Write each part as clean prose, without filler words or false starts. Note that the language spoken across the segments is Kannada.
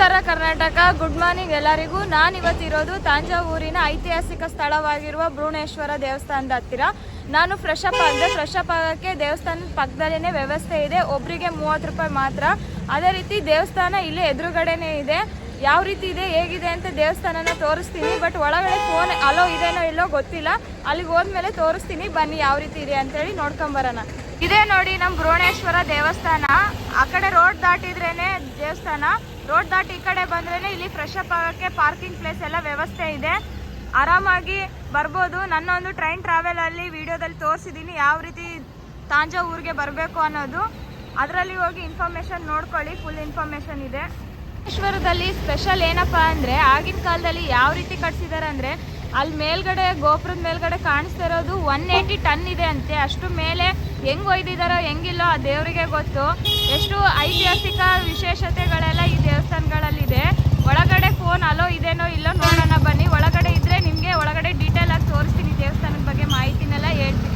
ನಮಸ್ಕಾರ ಕರ್ನಾಟಕ, ಗುಡ್ ಮಾರ್ನಿಂಗ್ ಎಲ್ಲರಿಗೂ. ನಾನು ಇವತ್ತಿರೋದು ತಾಂಜಾವೂರಿನ ಐತಿಹಾಸಿಕ ಸ್ಥಳವಾಗಿರುವ ಭ್ರೂಣೇಶ್ವರ ದೇವಸ್ಥಾನದ ಹತ್ತಿರ. ನಾನು ಫ್ರೆಶ್ ಅಪ್ ಆಗೋಕ್ಕೆ ದೇವಸ್ಥಾನದ ಪಕ್ಕದಲ್ಲೇ ವ್ಯವಸ್ಥೆ ಇದೆ. ಒಬ್ಬರಿಗೆ 30 ರೂಪಾಯಿ ಮಾತ್ರ. ಅದೇ ರೀತಿ ದೇವಸ್ಥಾನ ಇಲ್ಲೇ ಎದುರುಗಡೆನೇ ಇದೆ. ಯಾವ ರೀತಿ ಇದೆ ಹೇಗಿದೆ ಅಂತ ದೇವಸ್ಥಾನನ ತೋರಿಸ್ತೀನಿ. ಬಟ್ ಒಳಗಡೆ ಫೋನ್ ಅಲೋ ಇದೇನೋ ಇಲ್ಲೋ ಗೊತ್ತಿಲ್ಲ. ಅಲ್ಲಿಗೆ ಹೋದ್ಮೇಲೆ ತೋರಿಸ್ತೀನಿ, ಬನ್ನಿ ಯಾವ ರೀತಿ ಇದೆ ಅಂತೇಳಿ ನೋಡ್ಕೊಂಬರೋಣ. ಇದೇ ನೋಡಿ ನಮ್ಮ ಭ್ರೂಣೇಶ್ವರ ದೇವಸ್ಥಾನ. ಆ ಕಡೆ ರೋಡ್ ದಾಟಿದ್ರೇನೆ ದೇವಸ್ಥಾನ. ರೋಡ್ ದಾಟಿ ಈ ಕಡೆ ಬಂದ್ರೇನೆ ಇಲ್ಲಿ ಫ್ರೆಶ್ ಅಪ್ ಆಗೋಕ್ಕೆ ಪಾರ್ಕಿಂಗ್ ಪ್ಲೇಸ್ ಎಲ್ಲ ವ್ಯವಸ್ಥೆ ಇದೆ. ಆರಾಮಾಗಿ ಬರ್ಬೋದು. ನನ್ನೊಂದು ಟ್ರೈನ್ ಟ್ರಾವೆಲ್ ಅಲ್ಲಿ ವಿಡಿಯೋದಲ್ಲಿ ತೋರಿಸಿದ್ದೀನಿ ಯಾವ ರೀತಿ ತಾಂಜಾವೂರಿಗೆ ಬರಬೇಕು ಅನ್ನೋದು. ಅದರಲ್ಲಿ ಹೋಗಿ ಇನ್ಫಾರ್ಮೇಶನ್ ನೋಡ್ಕೊಳ್ಳಿ, ಫುಲ್ ಇನ್ಫಾರ್ಮೇಶನ್ ಇದೆ. ಭ್ರೂಣೇಶ್ವರದಲ್ಲಿ ಸ್ಪೆಷಲ್ ಏನಪ್ಪಾ ಅಂದರೆ, ಆಗಿನ ಕಾಲದಲ್ಲಿ ಯಾವ ರೀತಿ ಕಟ್ಸಿದ್ದಾರೆ ಅಂದರೆ, ಅಲ್ಲಿ ಮೇಲ್ಗಡೆ ಗೋಪುರದ ಮೇಲ್ಗಡೆ ಕಾಣಿಸ್ತಾ ಇರೋದು 180 ಟನ್ ಇದೆ ಅಂತೆ. ಅಷ್ಟು ಮೇಲೆ ಹೆಂಗೆ ಒಯ್ದಿದ್ದಾರೋ ಹೆಂಗಿಲ್ಲೋ ಆ ದೇವರಿಗೆ ಗೊತ್ತು. ಎಷ್ಟು ಐತಿಹಾಸಿಕ ವಿಶೇಷತೆಗಳೆಲ್ಲ ಈ ದೇವಸ್ಥಾನಗಳಲ್ಲಿದೆ. ಒಳಗಡೆ ಫೋನ್ ಅಲೋ ಇದೇನೋ ಇಲ್ಲೋ ನೋಡೋಣ ಬನ್ನಿ. ಒಳಗಡೆ ಇದ್ದರೆ ನಿಮಗೆ ಒಳಗಡೆ ಡೀಟೇಲ್ ಆಗಿ ತೋರಿಸ್ತೀನಿ, ದೇವಸ್ಥಾನದ ಬಗ್ಗೆ ಮಾಹಿತಿನೆಲ್ಲ ಹೇಳ್ತೀನಿ.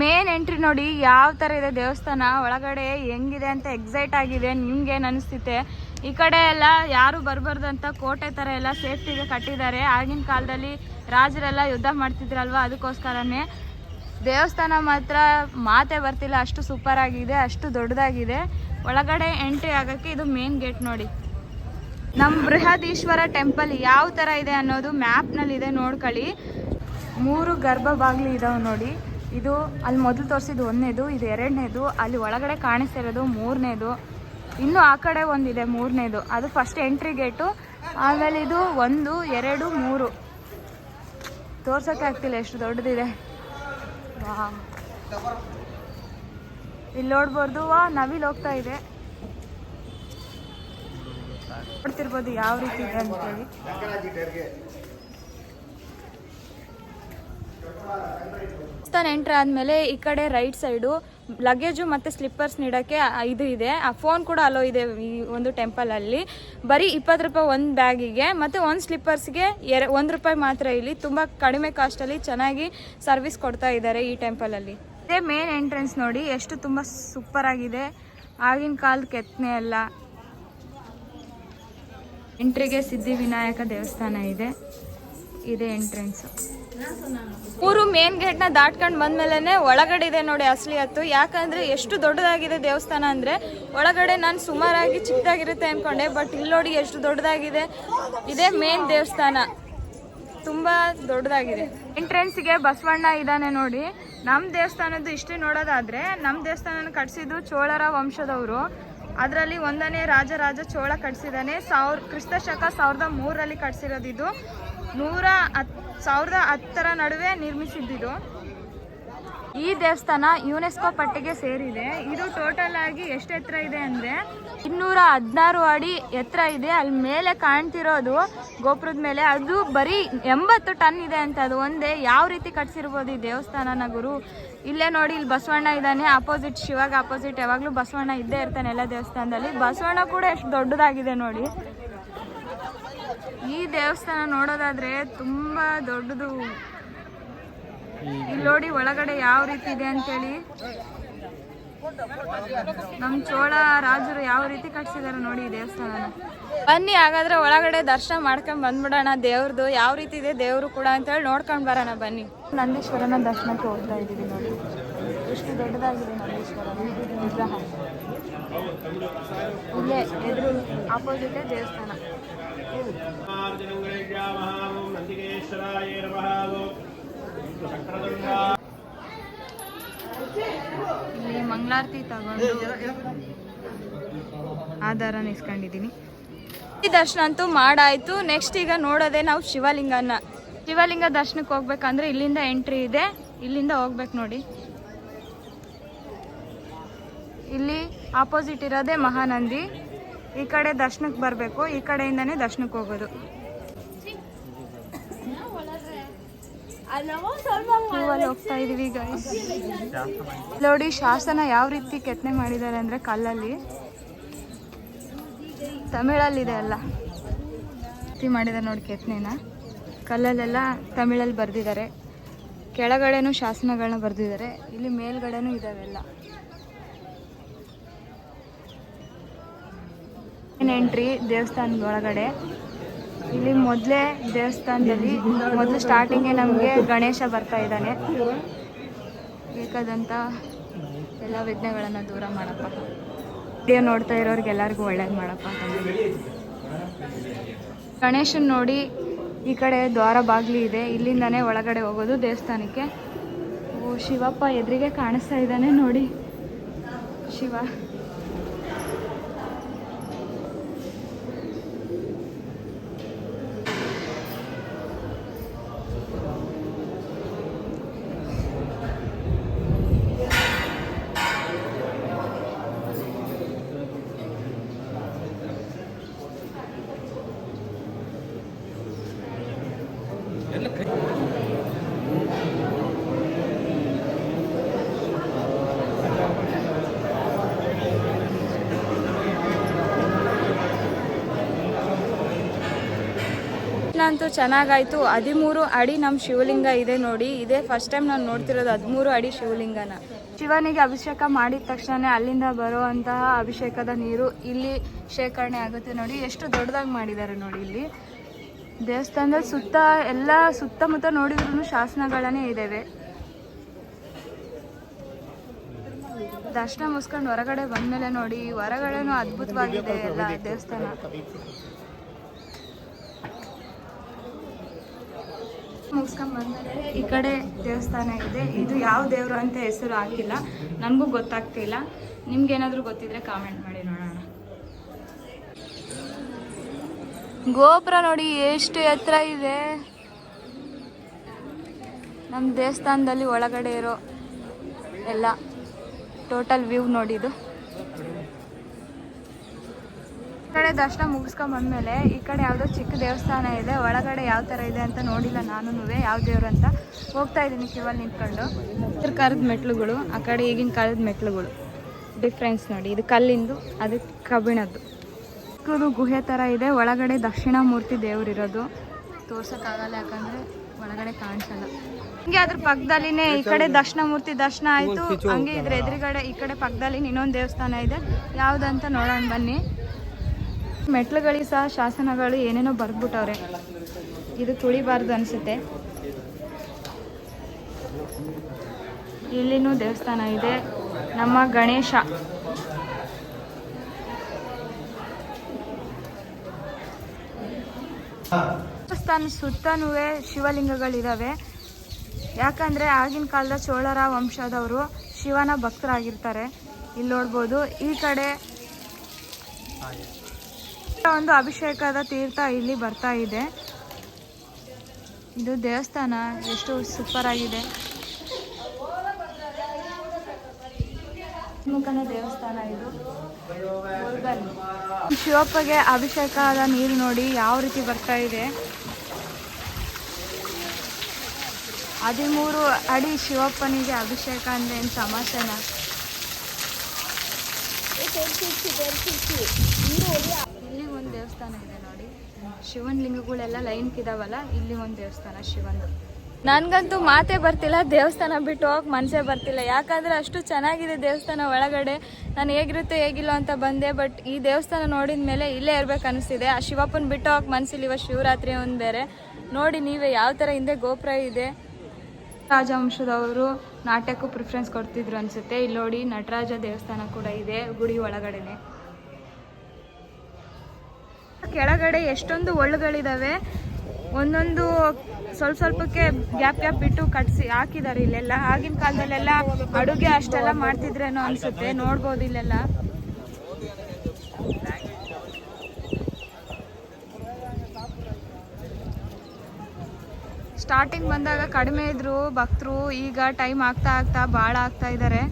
ಮೇನ್ ಎಂಟ್ರಿ ನೋಡಿ ಯಾವ ಥರ ಇದೆ ದೇವಸ್ಥಾನ. ಒಳಗಡೆ ಹೆಂಗಿದೆ ಅಂತ ಎಕ್ಸೈಟ್ ಆಗಿದೆ. ನಿಮ್ಗೇನು ಅನಿಸ್ತಿದೆ? ಈ ಕಡೆ ಎಲ್ಲ ಯಾರು ಬರಬಾರ್ದು ಅಂತ ಕೋಟೆ ಥರ ಎಲ್ಲ ಸೇಫ್ಟಿಗೆ ಕಟ್ಟಿದ್ದಾರೆ. ಆಗಿನ ಕಾಲದಲ್ಲಿ ರಾಜರೆಲ್ಲ ಯುದ್ಧ ಮಾಡ್ತಿದ್ರಲ್ವ, ಅದಕ್ಕೋಸ್ಕರನೇ. ದೇವಸ್ಥಾನ ಮಾತ್ರ ಮಾತೇ ಬರ್ತಿಲ್ಲ, ಅಷ್ಟು ಸೂಪರ್ ಆಗಿದೆ, ಅಷ್ಟು ದೊಡ್ಡದಾಗಿದೆ. ಒಳಗಡೆ ಎಂಟ್ರಿ ಆಗೋಕ್ಕೆ ಇದು ಮೇನ್ ಗೇಟ್ ನೋಡಿ. ನಮ್ಮ ಬೃಹದೀಶ್ವರ ಟೆಂಪಲ್ ಯಾವ ಥರ ಇದೆ ಅನ್ನೋದು ಮ್ಯಾಪ್ನಲ್ಲಿದೆ, ನೋಡ್ಕೊಳ್ಳಿ. 3 ಗರ್ಭ ಬಾಗಿಲು ಇದಾವೆ ನೋಡಿ. ಇದು ಅಲ್ಲಿ ಮೊದಲು ತೋರಿಸಿದ್ದು 1ನೇದು, ಇದು 2ನೇದು, ಅಲ್ಲಿ ಒಳಗಡೆ ಕಾಣಿಸ್ತಿರೋದು 3ನೇದು. ಇನ್ನು ಆ ಕಡೆ ಒಂದಿದೆ 3ನೇದು, ಅದು ಫಸ್ಟ್ ಎಂಟ್ರಿ ಗೇಟು. ಆಮೇಲೆ ಇದು 1, 2, 3 ತೋರ್ಸೋಕ್ಕೆ ಆಗ್ತಿಲ್ಲ ಎಷ್ಟು ದೊಡ್ಡದಿದೆ. ಇಲ್ಲಿ ನೋಡ್ಬೋದು, ನವಿಲು ಹೋಗ್ತಾ ಇದೆ, ನೋಡ್ತಿರ್ಬೋದು ಯಾವ ರೀತಿ ಇದೆ ಅಂತೇಳಿ. ಎಂಟ್ರ್ ಆದಮೇಲೆ ಈ ಕಡೆ ರೈಟ್ ಸೈಡು ಲಗೇಜು ಮತ್ತು ಸ್ಲಿಪ್ಪರ್ಸ್ ನೀಡೋಕ್ಕೆ ಇದು ಇದೆ. ಆ ಫೋನ್ ಕೂಡ ಅಲೋ ಇದೆ ಈ ಒಂದು ಟೆಂಪಲಲ್ಲಿ. ಬರೀ 20 ರೂಪಾಯಿ ಒಂದು ಬ್ಯಾಗಿಗೆ, ಮತ್ತು ಒಂದು ಸ್ಲಿಪ್ಪರ್ಸ್ಗೆ 1 ರೂಪಾಯಿ ಮಾತ್ರ. ಇಲ್ಲಿ ತುಂಬ ಕಡಿಮೆ ಕಾಸ್ಟಲ್ಲಿ ಚೆನ್ನಾಗಿ ಸರ್ವಿಸ್ ಕೊಡ್ತಾ ಇದ್ದಾರೆ ಈ ಟೆಂಪಲಲ್ಲಿ. ಇದೇ ಮೇನ್ ಎಂಟ್ರೆನ್ಸ್ ನೋಡಿ, ಎಷ್ಟು ತುಂಬ ಸೂಪರ್ ಆಗಿದೆ. ಆಗಿನ ಕಾಲದ ಕೆತ್ತನೆ ಎಲ್ಲ. ಎಂಟ್ರಿಗೆ ಸಿದ್ಧಿವಿನಾಯಕ ದೇವಸ್ಥಾನ ಇದೆ. ಇದೇ ಎಂಟ್ರೆನ್ಸು. 3 ಮೇನ್ ಗೇಟ್ನ ದಾಟ್ಕೊಂಡು ಬಂದ್ಮೇಲೆ ಒಳಗಡೆ ಇದೆ ನೋಡಿ ಅಸಲಿ ಹತ್ತು. ಯಾಕಂದರೆ ಎಷ್ಟು ದೊಡ್ಡದಾಗಿದೆ ದೇವಸ್ಥಾನ ಅಂದರೆ, ಒಳಗಡೆ ನಾನು ಸುಮಾರಾಗಿ ಚಿಕ್ಕದಾಗಿರುತ್ತೆ ಅಂದ್ಕೊಂಡೆ, ಬಟ್ ಇಲ್ಲಿ ನೋಡಿ ಎಷ್ಟು ದೊಡ್ಡದಾಗಿದೆ. ಇದೇ ಮೇನ್ ದೇವಸ್ಥಾನ, ತುಂಬ ದೊಡ್ಡದಾಗಿದೆ. ಎಂಟ್ರೆನ್ಸ್ಗೆ ಬಸವಣ್ಣ ಇದ್ದಾನೆ ನೋಡಿ. ನಮ್ಮ ದೇವಸ್ಥಾನದ್ದು ಇಷ್ಟೇ ನೋಡೋದಾದರೆ, ನಮ್ಮ ದೇವಸ್ಥಾನ ಕಟ್ಸಿದ್ದು ಚೋಳರ ವಂಶದವರು. ಅದರಲ್ಲಿ 1ನೇ ರಾಜ ಚೋಳ ಕಟ್ಸಿದ್ದಾನೆ. ಕ್ರಿಸ್ತ ಶಕ 1003ರಲ್ಲಿ ಕಟ್ಸಿರೋದಿದು. 1010ರ ನಡುವೆ ನಿರ್ಮಿಸಿದ್ದು. ಈ ದೇವಸ್ಥಾನ ಯುನೆಸ್ಕೋ ಪಟ್ಟಿಗೆ ಸೇರಿದೆ. ಇದು ಟೋಟಲ್ ಆಗಿ ಎಷ್ಟು ಎತ್ತರ ಇದೆ ಅಂದರೆ 216 ಅಡಿ ಎತ್ತರ ಇದೆ. ಅಲ್ಲಿ ಮೇಲೆ ಕಾಣ್ತಿರೋದು ಗೋಪುರದ ಮೇಲೆ, ಅದು ಬರೀ 80 ಟನ್ ಇದೆ ಅಂತ. ಅದು ಒಂದೇ ಯಾವ ರೀತಿ ಕಟ್ಸಿರ್ಬೋದು ಈ ದೇವಸ್ಥಾನನ ಗುರು. ಇಲ್ಲೇ ನೋಡಿ, ಇಲ್ಲಿ ಬಸವಣ್ಣ ಇದ್ದಾನೆ ಆಪೋಸಿಟ್, ಶಿವಾಗ ಆಪೋಸಿಟ್ ಯಾವಾಗಲೂ ಬಸವಣ್ಣ ಇದ್ದೇ ಇರ್ತಾನೆ ಎಲ್ಲ ದೇವಸ್ಥಾನದಲ್ಲಿ. ಬಸವಣ್ಣ ಕೂಡ ಎಷ್ಟು ದೊಡ್ಡದಾಗಿದೆ ನೋಡಿ. ಈ ದೇವಸ್ಥಾನ ನೋಡೋದಾದ್ರೆ ತುಂಬ ದೊಡ್ಡದು. ಇಲ್ಲಿ ನೋಡಿ ಒಳಗಡೆ ಯಾವ ರೀತಿ ಇದೆ ಅಂತೇಳಿ. ನಮ್ಮ ಚೋಳ ರಾಜರು ಯಾವ ರೀತಿ ಕಟ್ಸಿದಾರೆ ನೋಡಿ ಈ ದೇವಸ್ಥಾನನ. ಬನ್ನಿ ಹಾಗಾದ್ರೆ ಒಳಗಡೆ ದರ್ಶನ ಮಾಡ್ಕೊಂಡು ಬಂದ್ಬಿಡೋಣ. ದೇವ್ರದ್ದು ಯಾವ ರೀತಿ ಇದೆ ದೇವರು ಕೂಡ ಅಂತೇಳಿ ನೋಡ್ಕೊಂಡು ಬರೋಣ ಬನ್ನಿ. ನಂದೀಶ್ವರನ ದರ್ಶನಕ್ಕೆ ಹೋಗ್ತಾ ಇದ್ದೀವಿ ನೋಡಿ. ಎಷ್ಟು ದೊಡ್ಡದಾಗಿದೆ ನಂದೀಶ್ವರ ವಿಗ್ರಹ. ಇಲ್ಲೇ ಎದುರು ಆಪೋಸಿಟೇ ದೇವಸ್ಥಾನ. ಇಲ್ಲಿ ಮಂಗಳಾರತಿ ತಗೊಂಡು ಆಧಾರ ಇಸ್ಕೊಂಡಿದ್ದೀನಿ. ಈ ದರ್ಶನ ಅಂತೂ ಮಾಡಾಯ್ತು. ನೆಕ್ಸ್ಟ್ ಈಗ ನೋಡೋದೆ ನಾವು ಶಿವಲಿಂಗ ದರ್ಶನಕ್ಕೆ ಹೋಗ್ಬೇಕಂದ್ರೆ ಇಲ್ಲಿಂದ ಎಂಟ್ರಿ ಇದೆ, ಇಲ್ಲಿಂದ ಹೋಗ್ಬೇಕು ನೋಡಿ. ಇಲ್ಲಿ ಆಪೋಸಿಟ್ ಇರೋದೇ ಮಹಾನಂದಿ. ಈ ಕಡೆ ದರ್ಶನಕ್ಕೆ ಬರಬೇಕು, ಈ ಕಡೆಯಿಂದನೇ ದರ್ಶನಕ್ಕೆ ಹೋಗೋದು. ಹೂವಲ್ಲಿ ಹೋಗ್ತಾ ಇದೀವಿ ಗೈಸ್. ನೋಡಿ ಶಾಸನ ಯಾವ ರೀತಿ ಕೆತ್ತನೆ ಮಾಡಿದ್ದಾರೆ ಅಂದರೆ, ಕಲ್ಲಲ್ಲಿ, ತಮಿಳಲ್ಲಿದೆ ಎಲ್ಲ ಮಾಡಿದ್ದಾರೆ ನೋಡಿ ಕೆತ್ತನೆನ. ಕಲ್ಲಲ್ಲೆಲ್ಲ ತಮಿಳಲ್ಲಿ ಬರೆದಿದ್ದಾರೆ. ಕೆಳಗಡೆನೂ ಶಾಸನಗಳನ್ನ ಬರೆದಿದ್ದಾರೆ. ಇಲ್ಲಿ ಮೇಲ್ಗಡೆನೂ ಇದಾವೆಲ್ಲ. ಎಂಟ್ರಿ ದೇವಸ್ಥಾನದ ಒಳಗಡೆ. ಇಲ್ಲಿ ಮೊದಲೇ ದೇವಸ್ಥಾನದಲ್ಲಿ ಮೊದಲು ಸ್ಟಾರ್ಟಿಂಗ್ಗೆ ನಮಗೆ ಗಣೇಶ ಬರ್ತಾ ಇದ್ದಾನೆ. ಬೇಕಾದಂಥ ಎಲ್ಲ ವಿಘ್ನಗಳನ್ನು ದೂರ ಮಾಡಪ್ಪ. ವಿಡಿಯೋ ನೋಡ್ತಾ ಇರೋರಿಗೆಲ್ಲರಿಗೂ ಒಳ್ಳೇದು ಮಾಡಪ್ಪ. ಗಣೇಶನ್ ನೋಡಿ ಈ ಕಡೆ ದ್ವಾರ ಬಾಗಿಲು ಇದೆ, ಇಲ್ಲಿಂದನೇ ಒಳಗಡೆ ಹೋಗೋದು ದೇವಸ್ಥಾನಕ್ಕೆ. ಓ ಶಿವಪ್ಪ ಎದುರಿಗೆ ಕಾಣಿಸ್ತಾ ಇದ್ದಾನೆ ನೋಡಿ, ಶಿವ. ಅಂತೂ ಚೆನ್ನಾಗಾಯ್ತು. 13 ಅಡಿ ನಮ್ಮ ಶಿವಲಿಂಗ ಇದೆ ನೋಡಿ. ಇದೇ ಫಸ್ಟ್ ಟೈಮ್ ನಾನು ನೋಡ್ತಿರೋದು 13 ಅಡಿ ಶಿವಲಿಂಗನ. ಶಿವನಿಗೆ ಅಭಿಷೇಕ ಮಾಡಿದ ತಕ್ಷಣ ಅಲ್ಲಿಂದ ಬರುವಂತಹ ಅಭಿಷೇಕದ ನೀರು ಇಲ್ಲಿ ಶೇಖರಣೆ ಆಗುತ್ತೆ ನೋಡಿ. ಎಷ್ಟು ದೊಡ್ಡದಾಗಿ ಮಾಡಿದ್ದಾರೆ ನೋಡಿ. ಇಲ್ಲಿ ದೇವಸ್ಥಾನದ ಸುತ್ತ ಎಲ್ಲ ಸುತ್ತಮುತ್ತ ನೋಡಿದ್ರು ಶಾಸನಗಳನ್ನೇ ಇದ್ದಾವೆ. ದರ್ಶನ ಮುಗಿಸ್ಕೊಂಡು ಹೊರಗಡೆ ಬಂದಮೇಲೆ ನೋಡಿ, ಹೊರಗಡೆನೂ ಅದ್ಭುತವಾಗಿದೆ ಎಲ್ಲ ದೇವಸ್ಥಾನ. ಮುಗಿಸ್ಕೊಂಡು ಬಂದಮೇಲೆ ಈ ಕಡೆ ದೇವಸ್ಥಾನ ಇದೆ. ಇದು ಯಾವ ದೇವರು ಅಂತ ಹೆಸರು ಹಾಕಿಲ್ಲ, ನನಗೂ ಗೊತ್ತಾಗ್ತಿಲ್ಲ. ನಿಮ್ಗೇನಾದರೂ ಗೊತ್ತಿದ್ರೆ ಕಾಮೆಂಟ್ ಮಾಡಿ ನೋಡೋಣ. ಗೋಪುರ ನೋಡಿ ಎಷ್ಟು ಎತ್ತರ ಇದೆ. ನಮ್ಮ ದೇವಸ್ಥಾನದಲ್ಲಿ ಒಳಗಡೆ ಇರೋ ಎಲ್ಲ ಟೋಟಲ್ ವ್ಯೂ ನೋಡಿದ್ದು. ಈ ಕಡೆ ದರ್ಶನ ಮುಗಿಸ್ಕೊಂಡು ಬಂದಮೇಲೆ ಈ ಕಡೆ ಯಾವುದೋ ಚಿಕ್ಕ ದೇವಸ್ಥಾನ ಇದೆ. ಒಳಗಡೆ ಯಾವ ಥರ ಇದೆ ಅಂತ ನೋಡಿಲ್ಲ ನಾನು, ಯಾವ ದೇವರು ಅಂತ. ಹೋಗ್ತಾ ಇದ್ದೀನಿ ಕ್ಯೂವಲ್ಲಿ ನಿಂತ್ಕೊಂಡು. ಇದ್ರ ಕಾಲದ ಮೆಟ್ಲುಗಳು, ಆ ಕಡೆ ಈಗಿನ ಕಾಲದ ಮೆಟ್ಲುಗಳು ಡಿಫ್ರೆನ್ಸ್ ನೋಡಿ. ಇದು ಕಲ್ಲಿಂದು, ಅದು ಕಬ್ಬಿಣದ್ದು. ಚಿಕ್ಕದು ಗುಹೆ ಥರ ಇದೆ. ಒಳಗಡೆ ದಕ್ಷಿಣಾಮೂರ್ತಿ ದೇವರಿರೋದು. ತೋರ್ಸೋಕ್ಕಾಗಲ್ಲ ಯಾಕಂದರೆ ಒಳಗಡೆ ಕಾಣಿಸಲ್ಲ. ಹಂಗೆ ಅದ್ರ ಪಕ್ಕದಲ್ಲಿನೇ ಈ ಕಡೆ ದಕ್ಷಿಣಾಮೂರ್ತಿ ದರ್ಶನ ಆಯಿತು. ಹಂಗೆ ಇದ್ರ ಎದುರುಗಡೆ ಈ ಕಡೆ ಪಕ್ಕದಲ್ಲಿ ಇನ್ನೊಂದು ದೇವಸ್ಥಾನ ಇದೆ. ಯಾವುದಂತ ನೋಡೋಣ ಬನ್ನಿ. ಮೆಟ್ಲುಗಳಿಗೆ ಸಹ ಶಾಸನಗಳು ಏನೇನೋ ಬರ್ದ್ಬಿಟ್ಟವ್ರೆ. ಇದು ತುಳಿಬಾರ್ದು ಅನಿಸುತ್ತೆ. ಇಲ್ಲಿನೂ ದೇವಸ್ಥಾನ ಇದೆ. ನಮ್ಮ ಗಣೇಶ ದೇವಸ್ಥಾನ ಸುತ್ತನೂ ಶಿವಲಿಂಗಗಳಿದ್ದಾವೆ. ಯಾಕಂದರೆ ಆಗಿನ ಕಾಲದ ಚೋಳರ ವಂಶದವರು ಶಿವನ ಭಕ್ತರಾಗಿರ್ತಾರೆ. ಇಲ್ಲಿ ನೋಡ್ಬೋದು. ಈ ಕಡೆ ಒಂದು ಅಭಿಷೇಕದ ತೀರ್ಥ ಇಲ್ಲಿ ಬರ್ತಾ ಇದೆ. ಇದು ದೇವಸ್ಥಾನ ಎಷ್ಟು ಸೂಪರ್ ಆಗಿದೆ. ಮುಖನ ದೇವಸ್ಥಾನ ಇದು. ಶಿವಪ್ಪಗೆ ಅಭಿಷೇಕದ ನೀರು ನೋಡಿ ಯಾವ ರೀತಿ ಬರ್ತಾ ಇದೆ. 13 ಅಡಿ ಶಿವಪ್ಪನಿಗೆ ಅಭಿಷೇಕ ಅಂದರೆ ಏನು ತಮಾಷೆನ. ಇಲ್ಲಿ ಒಂದು ದೇವಸ್ಥಾನ ಇದೆ ನೋಡಿ. ಶಿವನ ಲಿಂಗಗಳೆಲ್ಲ ಲೈನ್ಗಿದಾವಲ್ಲ, ಇಲ್ಲಿ ಒಂದು ದೇವಸ್ಥಾನ ಶಿವಂದು. ನನಗಂತೂ ಮಾತೇ ಬರ್ತಿಲ್ಲ, ದೇವಸ್ಥಾನ ಬಿಟ್ಟು ಹೋಗಕ್ಕೆ ಮನಸ್ಸೇ ಬರ್ತಿಲ್ಲ. ಯಾಕಂದರೆ ಅಷ್ಟು ಚೆನ್ನಾಗಿದೆ ದೇವಸ್ಥಾನ ಒಳಗಡೆ. ನಾನು ಹೇಗಿರುತ್ತೆ ಹೇಗಿಲ್ಲ ಅಂತ ಬಂದೆ, ಬಟ್ ಈ ದೇವಸ್ಥಾನ ನೋಡಿದ ಮೇಲೆ ಇಲ್ಲೇ ಇರ್ಬೇಕು ಅನಿಸ್ತಿದೆ. ಆ ಶಿವಪ್ಪನ ಬಿಟ್ಟು ಹೋಗಕ್ಕೆ ಮನಸ್ಸಿಲ್ಲ. ಇವಾಗ ಶಿವರಾತ್ರಿ ಒಂದು ಬೇರೆ ನೋಡಿ ನೀವೇ ಯಾವ ಥರ ಹಿಂದೆ ಗೋಪುರ ಇದೆ. ರಾಜವಂಶದವರು ನಾಟ್ಯಕ್ಕೂ ಪ್ರಿಫರೆನ್ಸ್ ಕೊಡ್ತಿದ್ರು ಅನಿಸುತ್ತೆ. ಇಲ್ಲಿ ನೋಡಿ ನಟರಾಜ ದೇವಸ್ಥಾನ ಕೂಡ ಇದೆ ಗುಡಿ ಒಳಗಡೆನೆ. ಕೆಳಗಡೆ ಎಷ್ಟೊಂದು ಒಳ್ಳುಗಳಿದ್ದಾವೆ. ಒಂದೊಂದು ಸ್ವಲ್ಪಕ್ಕೆ ಗ್ಯಾಪ್ ಬಿಟ್ಟು ಕಟ್ಸಿ ಹಾಕಿದ್ದಾರೆ ಇಲ್ಲೆಲ್ಲ. ಆಗಿನ ಕಾಲದಲ್ಲೆಲ್ಲ ಅಡುಗೆ ಅಷ್ಟೆಲ್ಲ ಮಾಡ್ತಿದ್ರೇನೋ ಅನಿಸುತ್ತೆ. ನೋಡ್ಬೋದು ಇಲ್ಲೆಲ್ಲ. ಸ್ಟಾರ್ಟಿಂಗ್ ಬಂದಾಗ ಕಡಿಮೆ ಇದ್ರು ಭಕ್ತರು, ಈಗ ಟೈಮ್ ಆಗ್ತಾ ಭಾಳ ಆಗ್ತಾ ಇದ್ದಾರೆ.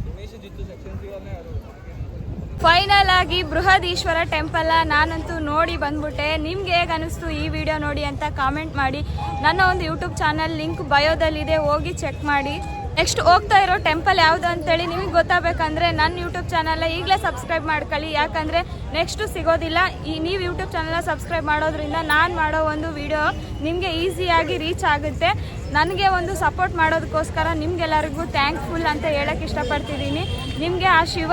ಫೈನಲ್ ಆಗಿ ಬೃಹದೀಶ್ವರ ಟೆಂಪಲ್ ನಾನಂತೂ ನೋಡಿ ಬಂದ್ಬಿಟ್ಟೆ. ನಿಮ್ಗೆ ಹೇಗೆ ಅನಿಸ್ತು ಈ ವಿಡಿಯೋ ನೋಡಿ ಅಂತ ಕಾಮೆಂಟ್ ಮಾಡಿ. ನನ್ನ ಒಂದು ಯೂಟ್ಯೂಬ್ ಚಾನಲ್ ಲಿಂಕ್ ಬಯೋದಲ್ಲಿದೆ, ಹೋಗಿ ಚೆಕ್ ಮಾಡಿ. ನೆಕ್ಸ್ಟ್ ಹೋಗ್ತಾ ಇರೋ ಟೆಂಪಲ್ ಯಾವುದು ಅಂತೇಳಿ ನಿಮಗೆ ಗೊತ್ತಾಗಬೇಕಂದ್ರೆ ನನ್ನ ಯೂಟ್ಯೂಬ್ ಚಾನಲ್ ಈಗಲೇ ಸಬ್ಸ್ಕ್ರೈಬ್ ಮಾಡ್ಕೊಳ್ಳಿ. ಯಾಕಂದರೆ ನೆಕ್ಸ್ಟು ಸಿಗೋದಿಲ್ಲ. ನೀವು ಯೂಟ್ಯೂಬ್ ಚಾನಲ್ ಸಬ್ಸ್ಕ್ರೈಬ್ ಮಾಡೋದ್ರಿಂದ ನಾನು ಮಾಡೋ ಒಂದು ವಿಡಿಯೋ ನಿಮಗೆ ಈಸಿಯಾಗಿ ರೀಚ್ ಆಗುತ್ತೆ. ನನಗೆ ಒಂದು ಸಪೋರ್ಟ್ ಮಾಡೋದಕ್ಕೋಸ್ಕರ ನಿಮಗೆಲ್ಲರಿಗೂ ಥ್ಯಾಂಕ್ಫುಲ್ ಅಂತ ಹೇಳೋಕ್ಕೆ ಇಷ್ಟಪಡ್ತಿದ್ದೀನಿ. ನಿಮಗೆ ಆ ಶಿವ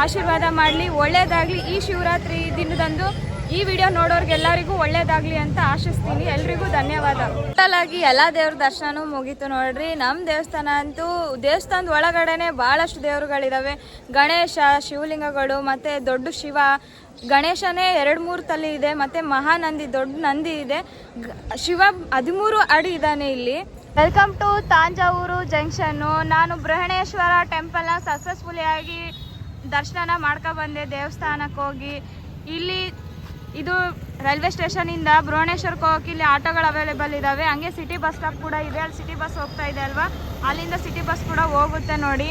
ಆಶೀರ್ವಾದ ಮಾಡಲಿ, ಒಳ್ಳೆಯದಾಗಲಿ. ಈ ಶಿವರಾತ್ರಿ ದಿನದಂದು ಈ ವಿಡಿಯೋ ನೋಡೋರ್ಗೆಲ್ಲರಿಗೂ ಒಳ್ಳೇದಾಗ್ಲಿ ಅಂತ ಆಶಿಸ್ತೀನಿ. ಎಲ್ರಿಗೂ ಧನ್ಯವಾದ. ಟೋಟಲ್ ಆಗಿ ಎಲ್ಲ ದೇವ್ರ ದರ್ಶನ ಮುಗೀತು ನೋಡ್ರಿ. ನಮ್ಮ ದೇವಸ್ಥಾನ ಅಂತೂ ದೇವಸ್ಥಾನದ ಒಳಗಡೆನೆ ಭಾಳಷ್ಟು ದೇವರುಗಳಿದಾವೆ. ಗಣೇಶ, ಶಿವಲಿಂಗಗಳು, ಮತ್ತು ದೊಡ್ಡ ಶಿವ, ಗಣೇಶನೇ 2-3 ತಲೆ ಇದೆ, ಮತ್ತು ಮಹಾನಂದಿ ದೊಡ್ಡ ನಂದಿ ಇದೆ. ಶಿವ 13 ಅಡಿ ಇದ್ದಾನೆ ಇಲ್ಲಿ. Welcome to Thanjavur ಜಂಕ್ಷನ್ನು. ನಾನು ಬೃಹಣೇಶ್ವರ ಟೆಂಪಲ್ನ ಸಕ್ಸಸ್ಫುಲಿ ಆಗಿ ದರ್ಶನ ಬಂದೆ ದೇವಸ್ಥಾನಕ್ಕೆ ಹೋಗಿ. ಇಲ್ಲಿ ಇದು ರೈಲ್ವೆ ಸ್ಟೇಷನಿಂದ ಬೃಹಣೇಶ್ವರಕ್ಕೆ ಹೋಗೋಕೆ ಇಲ್ಲಿ ಆಟೋಗಳು ಅವೈಲೇಬಲ್ ಇದ್ದಾವೆ. ಹಂಗೆ ಸಿಟಿ ಬಸ್ ಸ್ಟಾಪ್ ಕೂಡ ಇದೆ. ಅಲ್ಲಿ ಸಿಟಿ ಬಸ್ ಹೋಗ್ತಾ ಇದೆ ಅಲ್ವಾ, ಅಲ್ಲಿಂದ ಸಿಟಿ ಬಸ್ ಕೂಡ ಹೋಗುತ್ತೆ ನೋಡಿ.